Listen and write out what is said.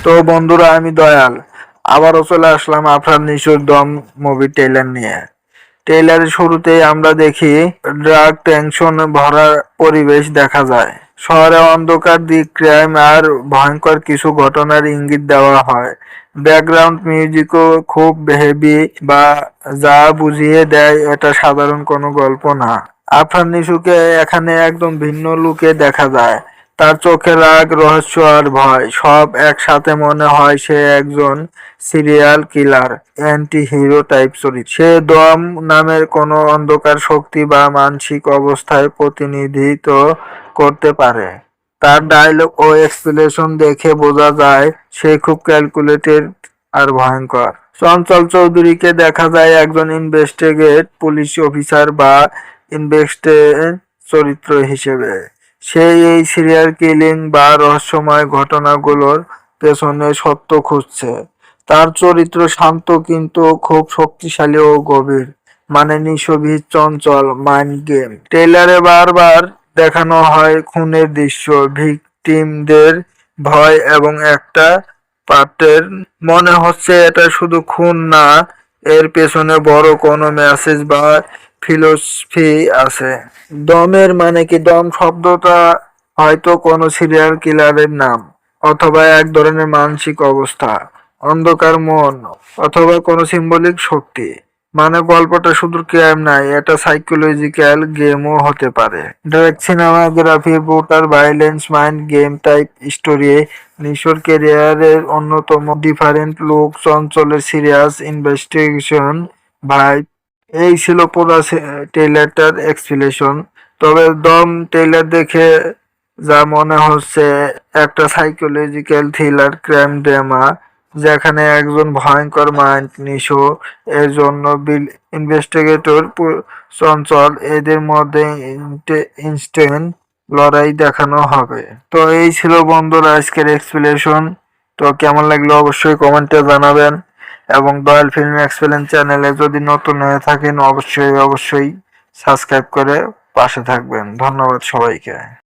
তো বন্ধুরা, আমি দয়াল আবারও চলে আসলাম আফরান নিশোর দম মুভি ট্রেলার নিয়ে। ট্রেলারের শুরুতেই আমরা দেখি ড্রাগ টেনশন ভরা পরিবেশ দেখা যায়। শহরে অন্ধকার দিক, ক্রাইম আর ভয়ঙ্কর কিছু ঘটনার ইঙ্গিত দেওয়া হয়। ব্যাকগ্রাউন্ড মিউজিকও খুব হেভি, বা যা বুঝিয়ে দেয় এটা সাধারণ কোনো গল্প না। আফরান নিশোকে এখানে একদম ভিন্ন লুকে দেখা যায়। তার চোখে রাগ, রহস্য আর ভয় সব একসাথে। মনে হয় সে একজন serial killer, anti hero type চরিত্র। সে দম নামের কোনো অন্ধকার শক্তি বা মানসিক অবস্থায় প্রতিনিধিত্ব করতে পারে। তার ডায়লগ ও এক্সপ্রেশন দেখে বোঝা যায় সে খুব ক্যালকুলেটেড আর ভয়ঙ্কর। চঞ্চল চৌধুরীকে দেখা যায় একজন ইনভেস্টিগেট পুলিশ অফিসার বা ইনভেস্টে চরিত্র হিসেবে। সে এই সিরিয়াল কিলিং বা রহস্যময় ঘটনাগুলোর পেছনে সত্য খুঁজছে। তার চরিত্র শান্ত কিন্তু খুব শক্তিশালী ও গভীর, মানে নিশবিদ, চঞ্চল, মাইন্ড গেম। ট্রেলারে বারবার দেখানো হয় খুনের দৃশ্য, ভিকটিমদের ভয় এবং একটা প্যাটার্ন। মনে হচ্ছে এটা শুধু খুন না, এর পেছনে বড় কোনো মেসেজ বা ফিলোসফি আছে। দমের মানে কি? দম শব্দটা হয়তো কোনো সিরিয়াল কিলারের নাম, অথবা এক ধরনের মানসিক অবস্থা, অন্ধকার মন, অথবা কোনো সিম্বলিক শক্তি। মানে গল্পটা শুধু ক্রাইম নাই, এটা সাইকোলজিক্যাল গেমও হতে পারে। Direct cinematography, brutal violence, mind game type story. নিশোর ক্যারিয়ারের অন্যতম ডিফারেন্ট লুক, চঞ্চলের সিরিয়াস ইনভেস্টিগেশন ভাইব। এই ছিল পুরো ট্রেলারটার এক্সপ্লেনেশন। তবে দম ট্রেলার দেখে যা মনে হচ্ছে, একটা সাইকোলজিক্যাল থ্রিলার ক্রাইম ড্রামা, যেখানে একজন ভয়ঙ্কর মাইন্ড নিশো, এর জন্য ইনভেস্টিগেটর চঞ্চল, এদের মধ্যে ইনস্ট্যান্ট লড়াই দেখানো হবে। তো এই ছিল বন্ধুরা আজকের এক্সপ্লেনেশন। তো কেমন লাগলো অবশ্যই কমেন্টে জানাবেন, এবং দয়াল ফিল্ম এক্সপ্লেন চ্যানেলে যদি নতুন হয়ে থাকেন অবশ্যই সাবস্ক্রাইব করে পাশে থাকবেন। ধন্যবাদ সবাইকে।